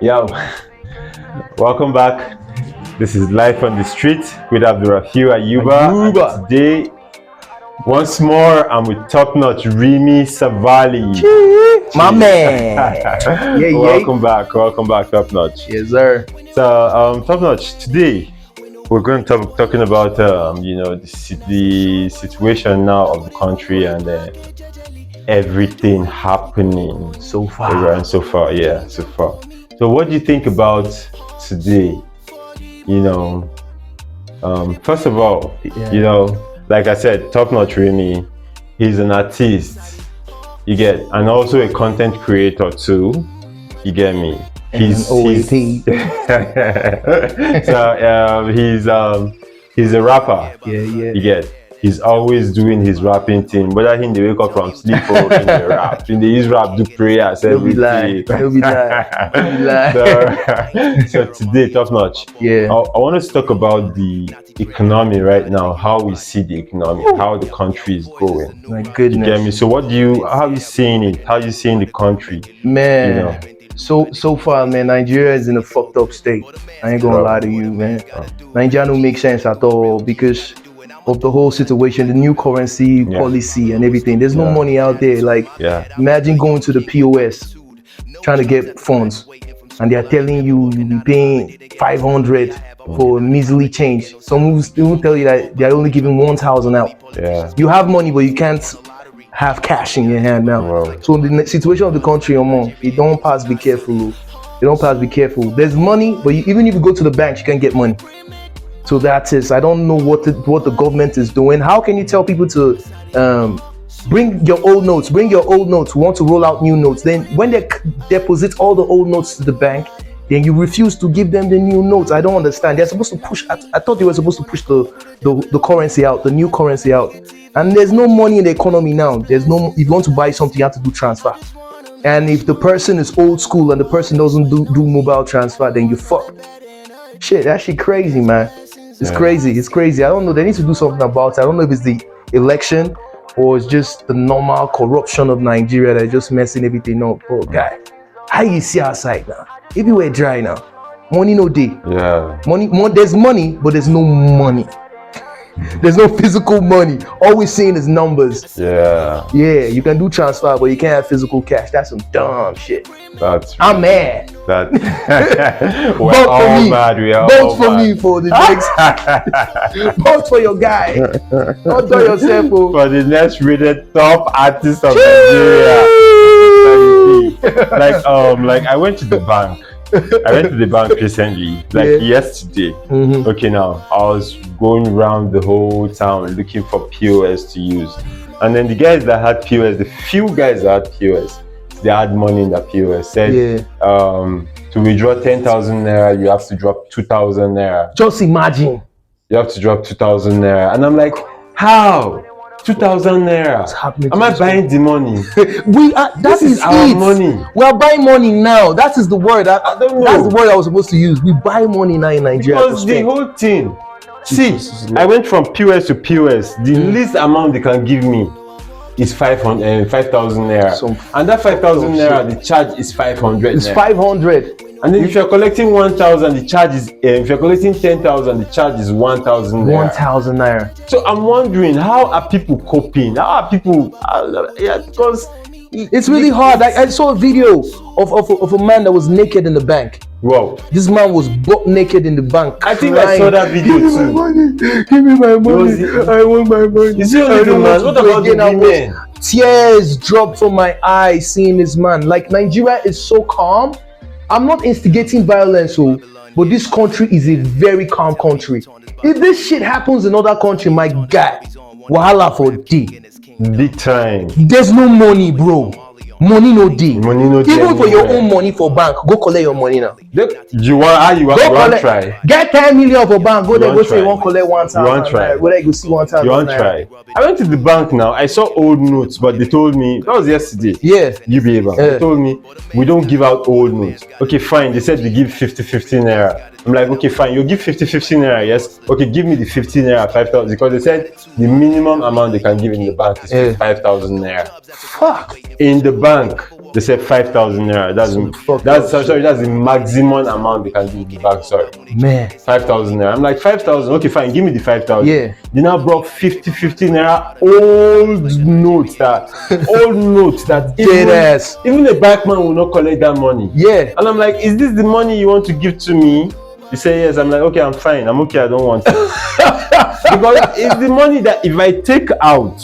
Yo, welcome back. This is Life on the Street with Abdurrafiu Ayuba. And today, once more, I'm with Topnotch Rimi SAVALI. My man. Welcome back, Topnotch. Yes, sir. So, Topnotch, today we're going to talking about the situation now of the country and everything happening so far. So far. So what do you think about today? First of all, like I said, Topnotch Rimi, he's an artist, you get, and also a content creator too, you get me. He's a rapper. You get. He's always doing his rapping thing. Whether he wake up from sleep or in the rap, in the use rap, do prayers every day. Don't be lying. So today, Topnotch. I want us to talk about the economy right now. How we see the economy, how the country is going. My goodness. You get me? So how are you seeing it? How are you seeing the country? Man. So far, man, Nigeria is in a fucked up state. I ain't gonna lie to you, man. Nigeria don't make sense at all because of the whole situation, the new currency policy and everything. There's no money out there. Like, imagine going to the POS, trying to get funds, and they're telling you you'll be paying 500 for a measly change. Some will tell you that they're only giving 1,000 out. You have money, but you can't have cash in your hand now. So the situation of the country, it don't pass. Be careful. It don't pass. Be careful. There's money, but even if you go to the bank, you can't get money. So that's it. I don't know what the government is doing. How can you tell people to bring your old notes? Bring your old notes. We want to roll out new notes. Then when they deposit all the old notes to the bank, then you refuse to give them the new notes. I don't understand. They're supposed to push. I thought they were supposed to push the currency out, the new currency out. And there's no money in the economy now. There's no. If you want to buy something, you have to do transfer. And if the person is old school and the person doesn't do mobile transfer, then you fucked. Shit, that shit crazy, man. It's crazy. I don't know. They need to do something about it. I don't know if it's the election or it's just the normal corruption of Nigeria that's just messing everything up. Oh, guy, how you see outside now? Everywhere dry now. Money no day. There's money, but there's no money. There's no physical money. All we're seeing is numbers. You can do transfer, but you can't have physical cash. That's some dumb shit. I'm mad. We're all mad. Vote for me for the next. Vote for your guy. Don't do yourself for the next rated top artist of Nigeria. Like I went to the bank. Recently, yesterday. Okay, now I was going around the whole town looking for POS to use, and then the guys that had POS, the few guys that had POS, they had money in the POS. Said to withdraw 10,000 naira, you have to drop 2,000 naira. Just imagine. You have to drop 2,000 naira, and I'm like, how? 2,000 naira. Am I buying the money? That is our money. We are buying money now. That is the word. I don't know. That's the word I was supposed to use. We buy money now in Nigeria. Because the whole thing. See, I went from POS to POS. The least amount they can give me is 5,000 naira. And that 5,000 naira, the charge is 500. It's 500. And then if you're collecting 1,000, the charge is. If you're collecting 10,000, the charge is 1,000 naira. 1,000 naira. So I'm wondering, how are people coping? How are people? Because it's really hard. I saw a video of a man that was naked in the bank. Wow. This man was butt naked in the bank. I think I saw that video too. Give me my money. I want my money. Is he only the man? What about the women? Tears dropped from my eyes seeing this man. Like, Nigeria is so calm. I'm not instigating violence, but this country is a very calm country. If this shit happens in other country, my guy, wahala for D. Big time. There's no money, bro. Money no day. Even for your own money for bank, go collect your money now. You want try? Get 10 million for bank. Go there. Go say you want collect 1,000. You want try? Whether you go see 1,000. You want try? I went to the bank now. I saw old notes, but they told me that was yesterday. UBA bank. They told me we don't give out old notes. Okay, fine. They said they give 50-50 naira. I'm like, okay, fine. You give 50-50 naira, yes. Okay, give me the 15 naira, 5,000, because they said the minimum amount they can give in the bank is 5,000 naira. Fuck. In the bank. They said 5,000 naira. That's the maximum amount they can give the bank. Sorry, man. 5,000 naira. I'm like 5,000. Okay, fine. Give me the 5,000. Yeah. They now brought 50 naira old notes that even a bank man will not collect that money. Yeah. And I'm like, is this the money you want to give to me? He said yes. I'm like, okay, I'm fine. I'm okay. I don't want it. Because it's the money that if I take out,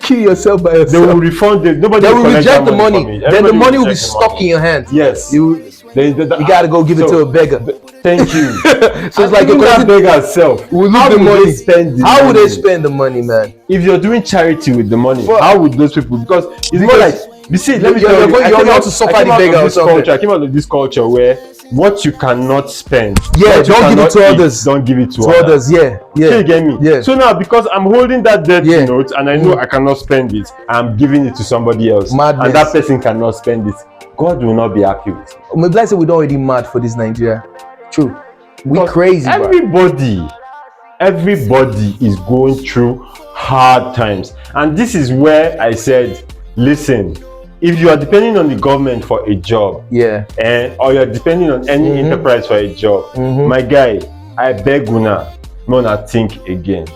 kill yourself by yourself. They will refund it. Nobody will will reject the money. Then the money will be stuck in your hand. Yes. You gotta go give it to a beggar. Thank you. So it's like a beggar self. How would they spend the money, man? If you're doing charity with the money, how would those people? Because it's more like, you see, let me tell you, you want to suffer the beggar or something. I came out of this culture where what you cannot spend, don't give it to others. Don't give it to others. Yeah. You get me? Yeah. So now, because I'm holding that debt note and I know I cannot spend it, I'm giving it to somebody else. Madness. And that person cannot spend it. God will not be happy with it. I'm glad we're not already mad for this Nigeria. True. We crazy. Everybody is going through hard times, and this is where I said, listen. If you are depending on the government for a job, or you're depending on any enterprise for a job, my guy, I beg Una think again.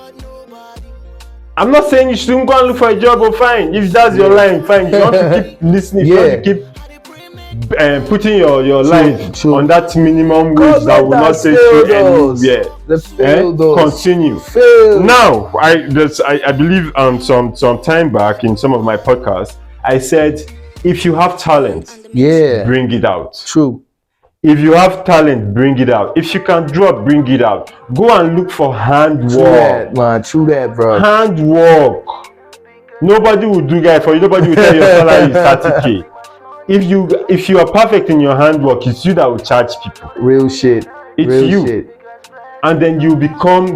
I'm not saying you shouldn't go and look for a job, or fine. If that's your line, fine. You want to keep listening, you want to keep putting your life on that minimum wage that will not take you anywhere. Continue. Now, I believe some time back in some of my podcasts, I said, if you have talent, bring it out. True. If you have talent, bring it out. If you can draw, bring it out. Go and look for handwork. True that, bro. Handwork. Nobody will do that for you. Nobody will tell your salary is 30K. If you are perfect in your handwork, it's you that will charge people. Real shit. It's you. And then you become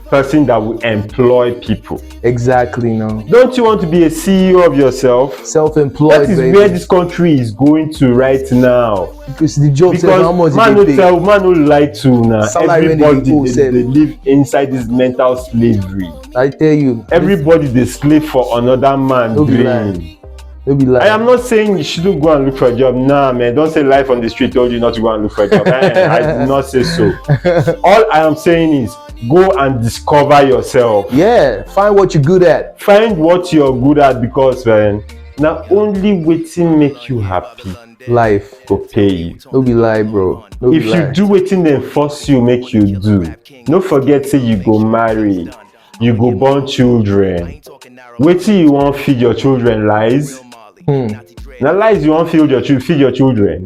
person that will employ people. Exactly. No. Don't you want to be a CEO of yourself? Self-employed. That is where this country is going to right now. Because the job says how much man will lie to now. Everybody they live inside this mental slavery. I tell you. Everybody they slave for another man dream. I am not saying you shouldn't go and look for a job. Nah, man. Don't say life on the street told you not to go and look for a job. I did not say so. All I am saying is go and discover yourself. Yeah, find what you're good at. Find what you're good at, because man, not only waiting make you happy. Life go pay you. No be lie, bro. If you do waiting, then force you make you do. Don't forget, say you go marry, you go born children. Waiting you won't feed your children lies. Now lies you won't feed your children.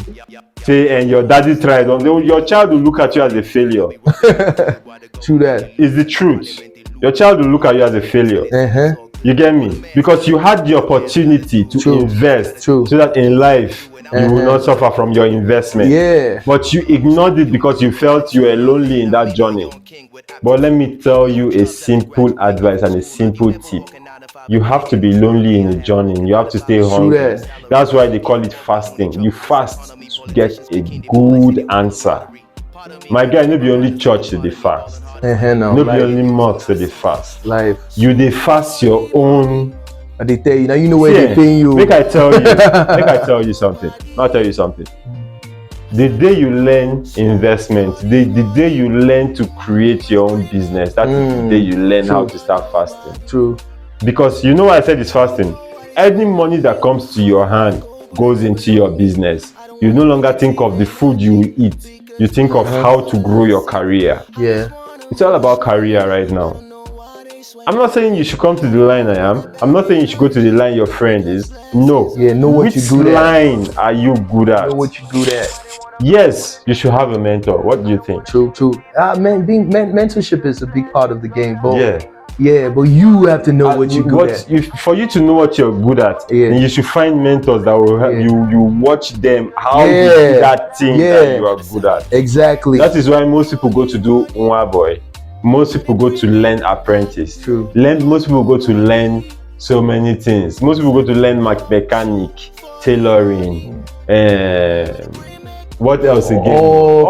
Say, and your daddy tried on your child will look at you as a failure. True that. It's the truth. Your child will look at you as a failure. You get me? Because you had the opportunity to invest so that in life you will not suffer from your investment. But you ignored it because you felt you were lonely in that journey. But let me tell you a simple advice and a simple tip. You have to be lonely in the journey. You have to stay hungry. That's why they call it fasting. You fast to get a good answer. My guy, no be only church they fast. No be only mosque they fast. Life. You they fast your own. And they tell you now. You know where they paying you. Make I tell you something. I'll tell you something. The day you learn investment, the day you learn to create your own business, that is the day you learn how to start fasting. True. Because you know why I said it's fasting. Any money that comes to your hand goes into your business. You no longer think of the food you eat. You think of how to grow your career. It's all about career right now. I'm not saying you should come to the line I am. I'm not saying you should go to the line your friend is. No. Know what you good at. Which line are you good at? Know what you good at. Yes, you should have a mentor. What do you think? True. Mentorship is a big part of the game, bro. Yeah, but you have to know what you're good at. For you to know what you're good at, then you should find mentors that will help you. You watch them how you do that thing that you are good at. Exactly. That is why most people go to do Nwa boy. Most people go to learn apprentice. True. Most people go to learn so many things. Most people go to learn mechanic, tailoring, what else again? All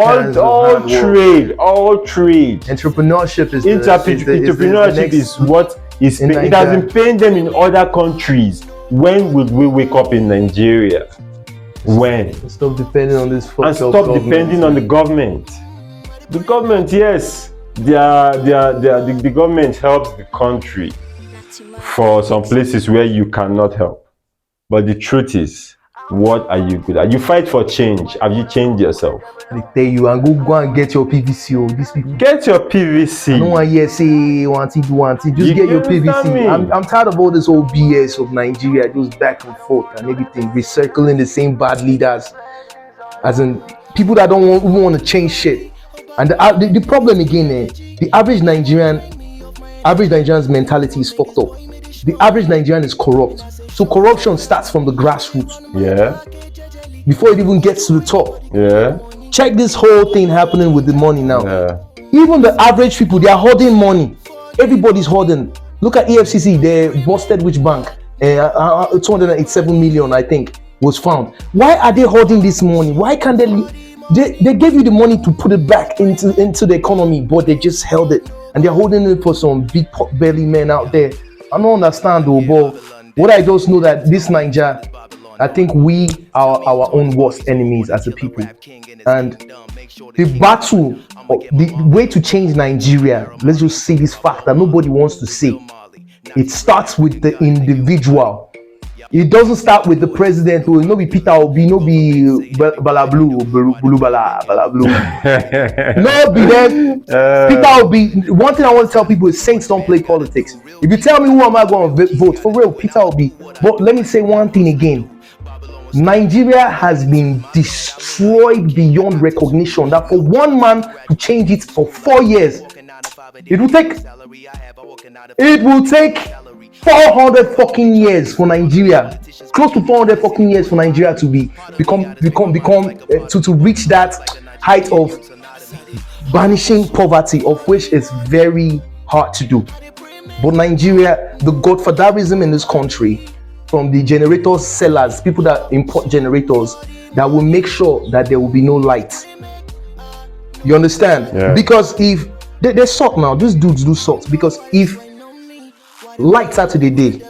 trade. Entrepreneurship is what is paying. It has been paying them in other countries. When would we wake up in Nigeria? When? Stop depending on this and stop depending on the government. The government, yes, the government helps the country for some places where you cannot help. But the truth is, what are you good at? You fight for change. Have you changed yourself? They tell you and go and get your PVC. Oh, these people get your PVC. No one here say want it, just get your PVC. I'm tired of all this old BS of Nigeria, just back and forth and everything, recycling the same bad leaders, as in people that don't want to change shit. And the problem again, the average Nigerian's mentality is fucked up. The average Nigerian is corrupt. So corruption starts from the grassroots. Yeah. Before it even gets to the top. Yeah. Check this whole thing happening with the money now. Yeah. Even the average people, they are hoarding money. Everybody's hoarding. Look at EFCC. They busted which bank? 287 million, I think, was found. Why are they hoarding this money? Why can't they gave you the money to put it back into the economy, but they just held it and they're holding it for some big pot belly men out there. I don't understand though, but what I just know that this Niger, I think we are our own worst enemies as a people. And the battle, the way to change Nigeria, let's just say this fact that nobody wants to say, it starts with the individual. It doesn't start with the president, who no be Peter Obi, no be Balablu, Bulu Bala, Balablu. No be them. Peter Obi. One thing I want to tell people is saints don't play politics. If you tell me who am I going to vote for, real, Peter Obi. But let me say one thing again. Nigeria has been destroyed beyond recognition. That for one man to change it for 4 years, it will take 400 fucking years for Nigeria, close to 400 fucking years for Nigeria to become to reach that height of banishing poverty, of which is very hard to do. But Nigeria, the godfatherism in this country, from the generator sellers, people that import generators, that will make sure that there will be no light. You understand? Yeah. Because if they suck now, these dudes do suck. Because if lights out of the day,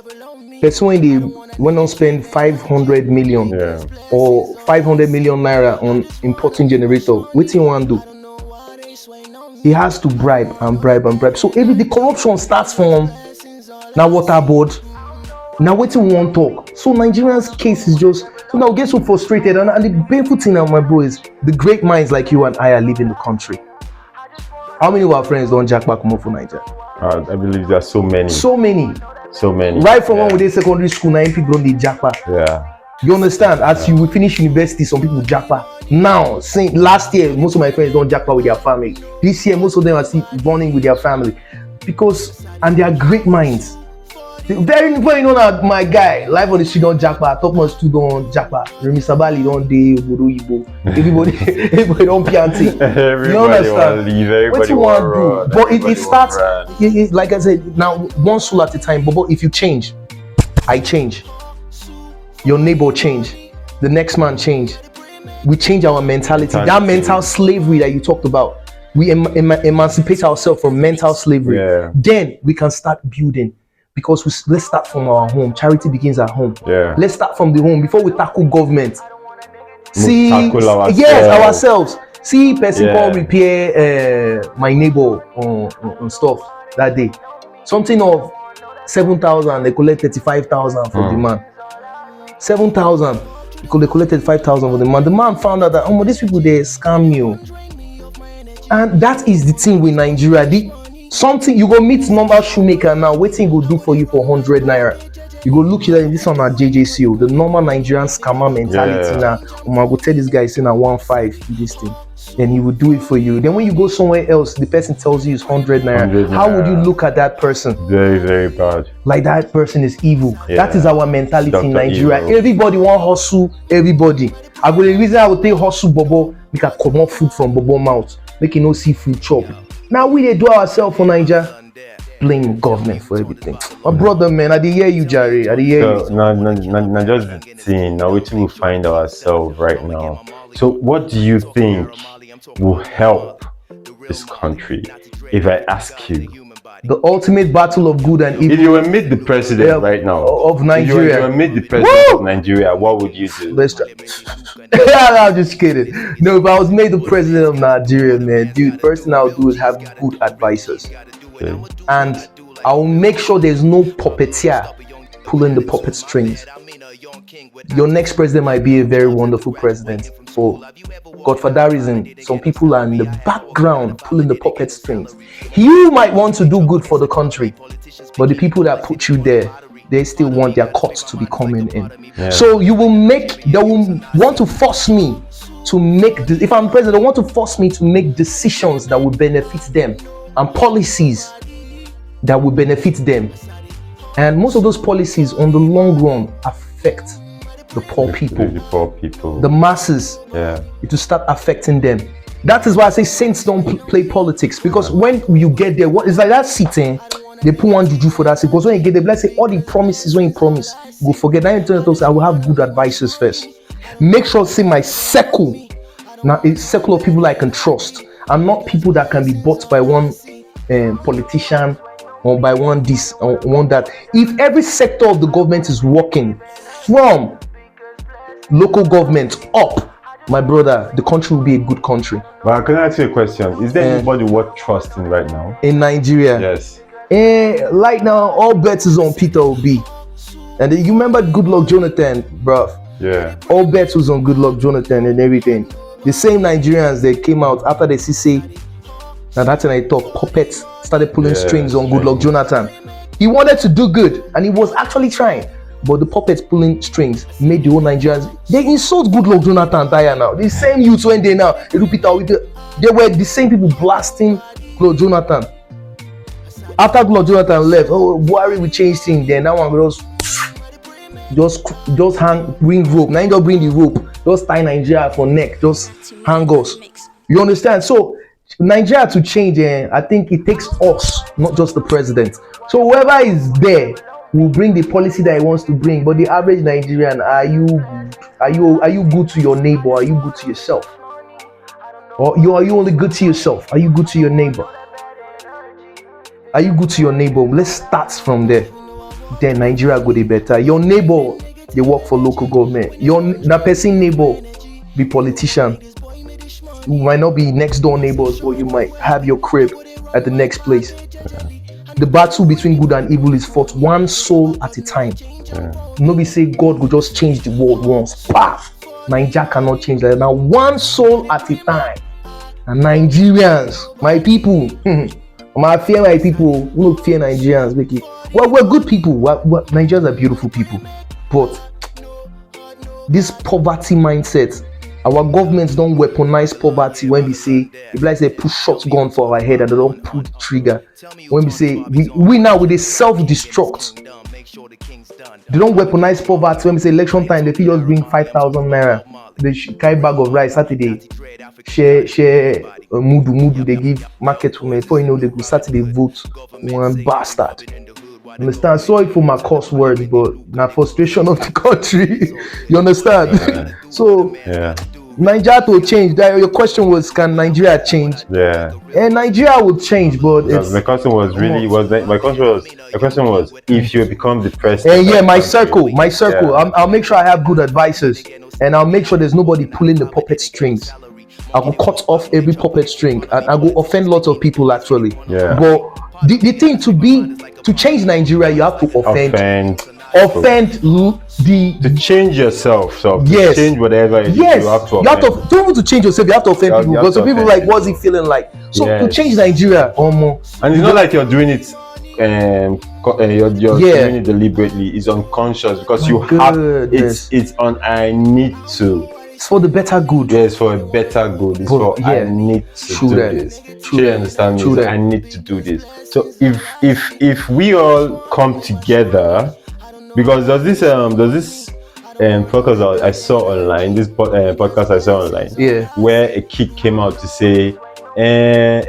that's when they went on spend 500 million or 500 million naira on importing generator. What do you want to do? He has to bribe and bribe and bribe. So the corruption starts from now water board. Now what you want to talk? So Nigerians' case is just so now get so frustrated, and the painful thing now, my bro, is the great minds like you and I are leaving the country. How many of our friends don't jack back more for Nigeria? I believe there are so many. So many. Right from when we did secondary school, 9 people don't jack back. Yeah. You understand? As you will finish university, some people jack back. Now, since last year, most of my friends don't jack back with their family. This year, most of them are still bonding with their family and they are great minds. Very you know my guy, live on the street don't jack back. Topnotch 2 don't jack back. Rimi SAVALI don't day Ibo. Everybody don't pianti. Everybody you understand? Want to leave. Everybody what you want to do? But it starts. Like I said, now one soul at a time. But if you change, I change. Your neighbor change. The next man change. We change our mentality. That mental slavery that you talked about. We emancipate ourselves from mental slavery. Yeah. Then we can start building. Because let's start from our home. Charity begins at home. Yeah. Let's start from the home before we tackle government. Ourselves. See, person call repair my neighbor on stuff that day. Something of 7,000. They collect 35,000 for the man. 7,000. They collect 35,000 for the man. The man found out that these people they scam you. And that is the thing with Nigeria. Something you go meet normal shoemaker now, waiting go do for you for 100 naira. You go look at this one at JJCO, the normal Nigerian scammer mentality now. I go tell this guy saying I want 5 this thing. Then he will do it for you. Then when you go somewhere else, the person tells you it's 100 naira. How would you look at that person? Very, very bad. Like that person is evil. Yeah. That is our mentality in Nigeria. Evil. Everybody want hustle, everybody. I go the reason I would take hustle bobo, make a come up food from bobo mouth, make you no see food chop. Now we they do ourselves for Nigeria. Blame government for everything. My brother, man, I did hear you, Jerry. I did hear you. Not just the thing. Now we will find ourselves right now. So what do you think will help this country? If I ask you, The ultimate battle of good and evil. If you were made the president right now of Nigeria, if you were made the president of Nigeria, what would you do? Let's try. I'm just kidding. No, if I was made the president of Nigeria, man, dude, first thing I'll do is have good advisors, and I'll make sure there's no puppeteer pulling the puppet strings. Your next president might be a very wonderful president, but for that reason, some people are in the background pulling the puppet strings. You might want to do good for the country, but the people that put you there, they still want their cuts to be coming in. Yeah. So they will want to force me to make, if I'm president, they want to force me to make decisions that will benefit them and policies that will benefit them. And most of those policies on the long run affect the poor people, the masses. Yeah, it will start affecting them. That is why I say saints don't play politics, because when you get there, it's like that sitting, they put one juju for that seat. Because when you get there, let's say all the promises when you promise, you go forget. Now I will have good advisors first. Make sure say my circle, now a circle of people I can trust, and not people that can be bought by one politician or by one this or one that. If every sector of the government is working from local government up, my brother, the country will be a good country. But can I ask you a question? Is there anybody worth trusting right now in Nigeria? Yes. Right now, all bets is on Peter Obi. And you remember Goodluck Jonathan, bruv? Yeah. All bets was on Goodluck Jonathan and everything. The same Nigerians that came out after they say, now that's when I thought puppets started pulling strings on Goodluck Jonathan. He wanted to do good, and he was actually trying. But the puppets pulling strings made the whole Nigerians, they insult Goodluck Jonathan entire now. The same youths when they now, they were the same people blasting Goodluck Jonathan. After Goodluck Jonathan left, Buhari will change things. Then that one just hang, bring rope. Now you just bring the rope, just tie Nigeria for neck, just hang us. You understand? So Nigeria to change, I think it takes us, not just the president. So whoever is there will bring the policy that he wants to bring. But the average Nigerian, are you good to your neighbor? Are you good to yourself? Or are you only good to yourself? Are you good to your neighbor? Are you good to your neighbor? Let's start from there. Then Nigeria go the better. Your neighbor, they work for local government. That person neighbor be politician. You might not be next door neighbors, but you might have your crib at the next place. The battle between good and evil is fought one soul at a time. Nobody say God will just change the world once. Paf! Nigeria cannot change that. Now one soul at a time. And Nigerians, my people, I fear my people. We don't fear Nigerians. Well, we're good people. Nigerians are beautiful people. But this poverty mindset, our governments don't weaponize poverty when we say, if like say push shotgun for our head and they don't pull the trigger. When we say, we now with a self-destruct. They don't weaponize poverty when we say election time, they just bring 5,000 naira. They carry bag of rice Saturday. Share mudu, they give market women. Before you know, they go Saturday vote one bastard. Understand? Sorry for my curse words, but now frustration of the country. You understand? So Nigeria will change. Your question was, can Nigeria change? Yeah. And Nigeria will change, but the question was if you become the president. And my circle. Yeah. I'll make sure I have good advisors, and I'll make sure there's nobody pulling the puppet strings. I will cut off every puppet string, and I will offend lots of people actually. Yeah. But the thing to change Nigeria, you have to offend to change yourself. So to change whatever it is, you have to offend. Don't want to change yourself, you have to offend people. Because some people like, what's he feeling like? So to change Nigeria, and it's not like you're doing it you're doing it deliberately. It's unconscious because it's on I need to. It's for the better good. Yes, for a better good. It's for I need to do this. You understand me? I need to do this. So if we all come together, because there's this podcast I saw online, where a kid came out to say make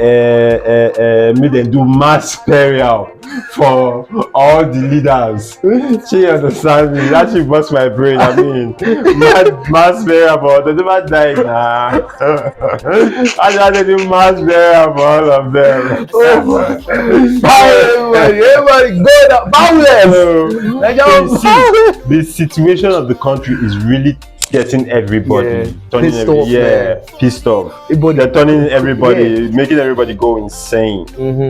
them do mass burial for all the leaders. She understand me. That she bust my brain. I mean, mass burial for they never died now. I had to do mass burial for all of them. Everybody go down, violence. The situation of the country is really getting everybody pissed off. They're turning everybody, making everybody go insane.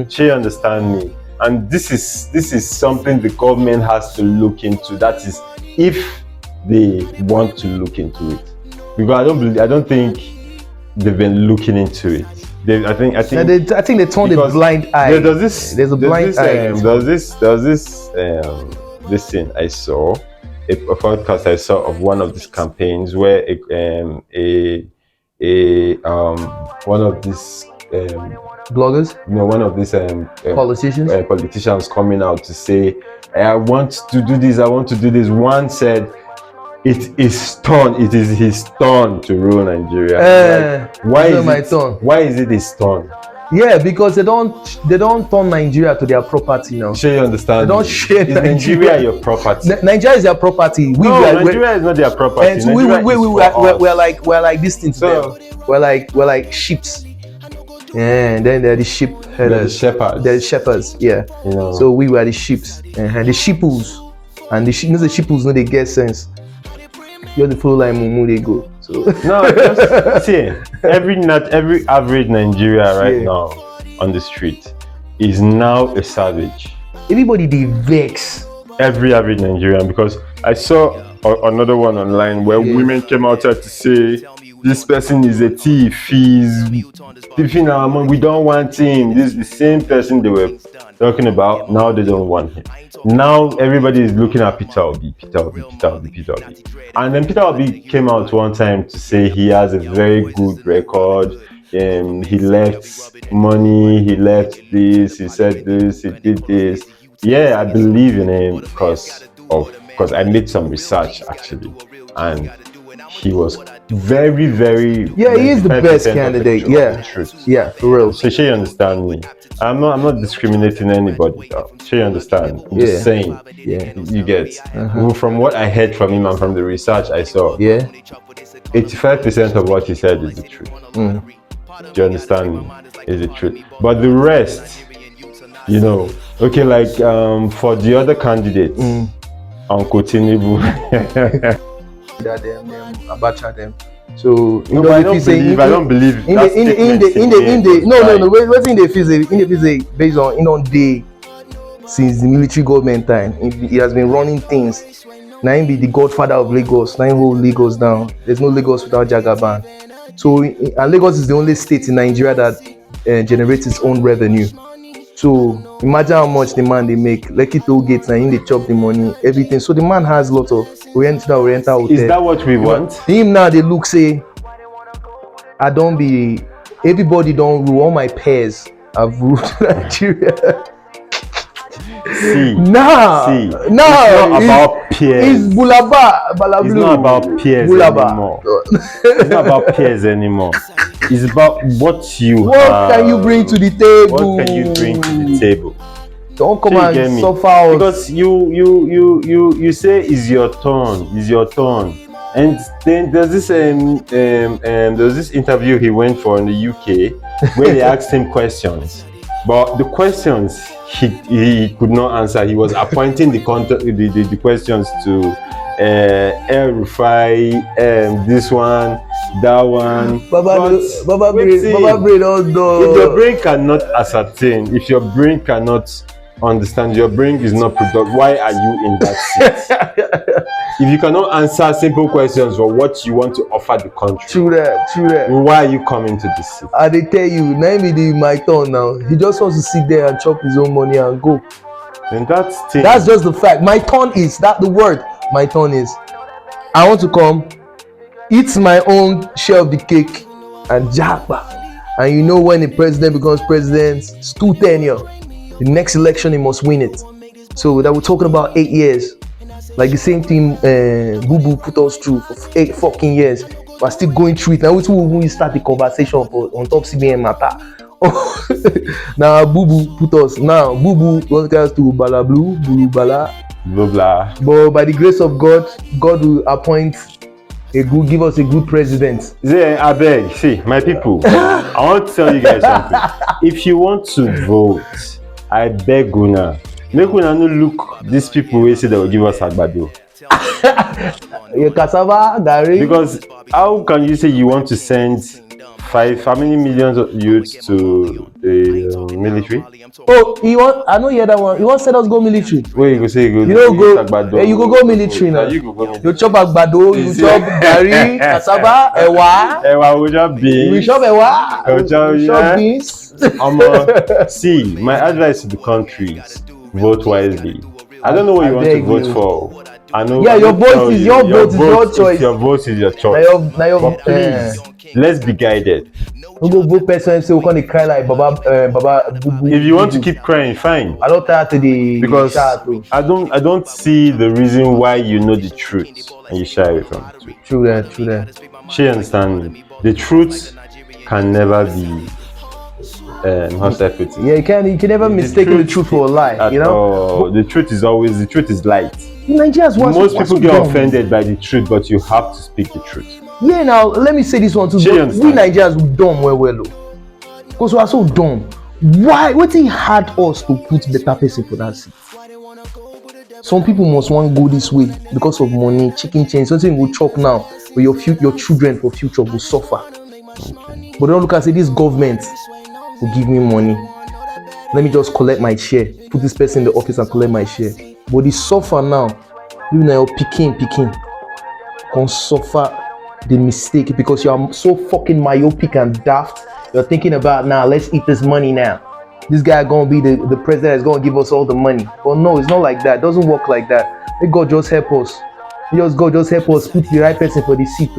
She understand me, and this is something the government has to look into. That is, if they want to look into it, because I don't think they've been looking into it. I think they turned a blind eye. There's a blind eye. This thing I saw. A podcast I saw of one of these campaigns where one of these bloggers, one of these politicians coming out to say, I want to do this, I want to do this. One said it is his turn to rule Nigeria. Why is it his turn? Yeah, because they don't turn Nigeria to their property now. Sure, you understand? They don't share Nigeria your property. Nigeria is their property. Nigeria is not their property. And so we're like this thing to them. We're like sheeps. And then they're the sheep headers. They're the shepherds. Yeah. So we were the sheeps. And the sheeples. And the sheeples know they get sense. You're the follow like Mumu, they go. So no, just see, every average Nigeria now on the street is now a savage. Everybody they vex. Every average Nigerian, because I saw another one online where women came out to say this person is a thief, he's thieving our money, we don't want him. This is the same person they were talking about, now they don't want him. Now everybody is looking at Peter Obi. And then Peter Obi came out one time to say he has a very good record. He left money, he left this, he said this, he did this. Yeah, I believe in him because I made some research actually, and he was very, very. Yeah, he is the best candidate. Yeah, for real. So she understand me. I'm not discriminating anybody. She understand. I'm just saying. Yeah, you get. From what I heard from him and from the research I saw. 85% of what he said is the truth. Do you understand me? Is the truth. But the rest, okay, like for the other candidates, Uncle Tinubu. Them Abacha them. So I don't believe in the what's in the physics based on day since the military government time. He has been running things. Now he be the godfather of Lagos. Now he hold Lagos down. There's no Lagos without Jagaban. So and Lagos is the only state in Nigeria that generates its own revenue. So imagine how much the man they make. Lekki toll gates and they chop the money, everything. So the man has lots of oriental hotel. Is that what we want? Him now they look say, everybody don't rule. All my peers have ruled Nigeria. It's not about peers. It's Bulaba. It's not about peers anymore. It's not about peers anymore. It's about what can you bring to the table? What can you bring to the table? Don't come and suffer. Because you say it's your turn, and then there's this interview he went for in the UK where they asked him questions, but the questions he could not answer. He was appointing the questions to El Rufai, this one, that one. Baba brain all done. If your brain cannot ascertain, if your brain cannot understand, your brain is not productive, why are you in that seat? If you cannot answer simple questions for what you want to offer the country, true that. Why are you coming to this seat? I they tell you, now be my turn now. He just wants to sit there and chop his own money and go. And that's just the fact. My turn is that the word. My turn is I want to come, eat my own share of the cake and japa. And when the president becomes president, it's 2 tenure. The next election he must win it. So that we're talking about 8 years. Like the same thing Boo put us through for 8 fucking years. we're still going through it. Now we start the conversation on top CBN matter. Now Boo Boo put us. Now Boo Boo wants us to Bala Blue, Bulu Bala. Blah blah. But by the grace of God, God will appoint give us a good president. I beg, see, my people, I want to tell you guys something. If you want to vote, I beg Una, make Una no look these people who say they will give us agbado. Cassava, Gary. Because how can you say you want to send how many millions of youths to the military? Oh, I know you hear that one. You want to send us go military? Where you go say you go? You don't go. You go military now. You go military. You chop agbado, you chop gari, cassava, ewa. Ewa, we chop beans. We chop ewa. We chop beans. See, my advice to the country is vote wisely. I don't know what you want to vote for. I know. Yeah, your vote is your choice. Your vote is your choice. But please, let's be guided. We go vote person say we can't cry like Baba. If you want to keep crying, fine. I don't tired to the because I don't see the reason why you know the truth and you shy away from it. True that. She understand me. The truth can never be how should I put it? Yeah, you can never mistake the truth for a lie. You know, the truth is light. Nigerians most people get offended by the truth, but you have to speak the truth. Yeah, now let me say this one too. We Nigerians we dumb well, because we are so dumb. Why? What it hard us to put better person for that seat? Some people must want go this way because of money, chicken change. Something will chop now, but your children for future will suffer. Okay. But don't look and say this government will give me money. Let me just collect my share. Put this person in the office and collect my share. But the suffer now, you know, picking, can suffer the mistake because you are so fucking myopic and daft. You're thinking about now, let's eat this money now. This guy gonna be the president that's gonna give us all the money. But no, it's not like that. It doesn't work like that. May God just help us. God just help us put the right person for the seat.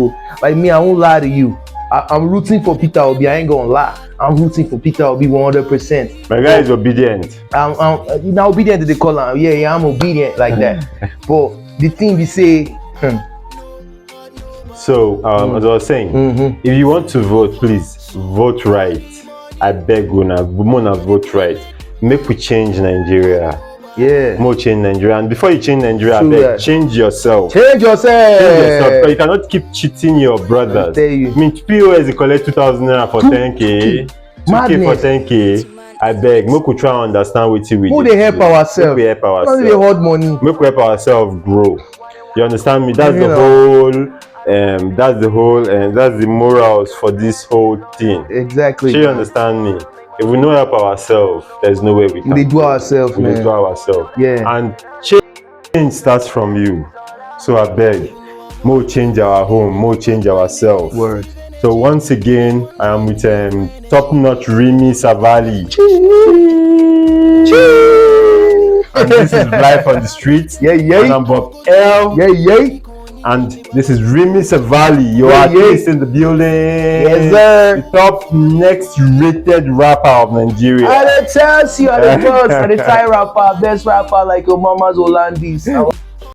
Like me, I won't lie to you. I'm rooting for Peter Obi. I ain't gonna lie. I'm rooting for Peter Obi 100%. My guy is obedient. I'm now obedient to the call. Yeah, I'm obedient like that. But the thing we say. So, as I was saying, if you want to vote, please vote right. I beg Una vote right. Make we change Nigeria. Yeah. More change Nigeria. And before you change Nigeria, I beg, change yourself. Change yourself. You cannot keep cheating your brothers. I tell you. I mean, POS you collect 2,000 naira for 10k, 2k for 10k. I beg, make we try and understand what we do. Who they help ourselves? Make we help ourselves. Not they hold money. Make we help ourselves grow. You understand me? That's the whole. That's the morals for this whole thing. Exactly. You understand me? If we don't help ourselves, there's no way we can. We do ourselves, man. We do ourselves. Yeah. And change starts from you. So I beg, more change our home, more change ourselves. Word. So once again, I am with Topnotch Rimi SAVALI. And this is live on the streets. Yeah. And I'm Bob L. Yeah. And this is Rimi SAVALI, your artist in the building. Yes, sir. The top next rated rapper of Nigeria. I tell you, I'm the boss, I'm the Thai rapper, best rapper like your mama's Hollandese.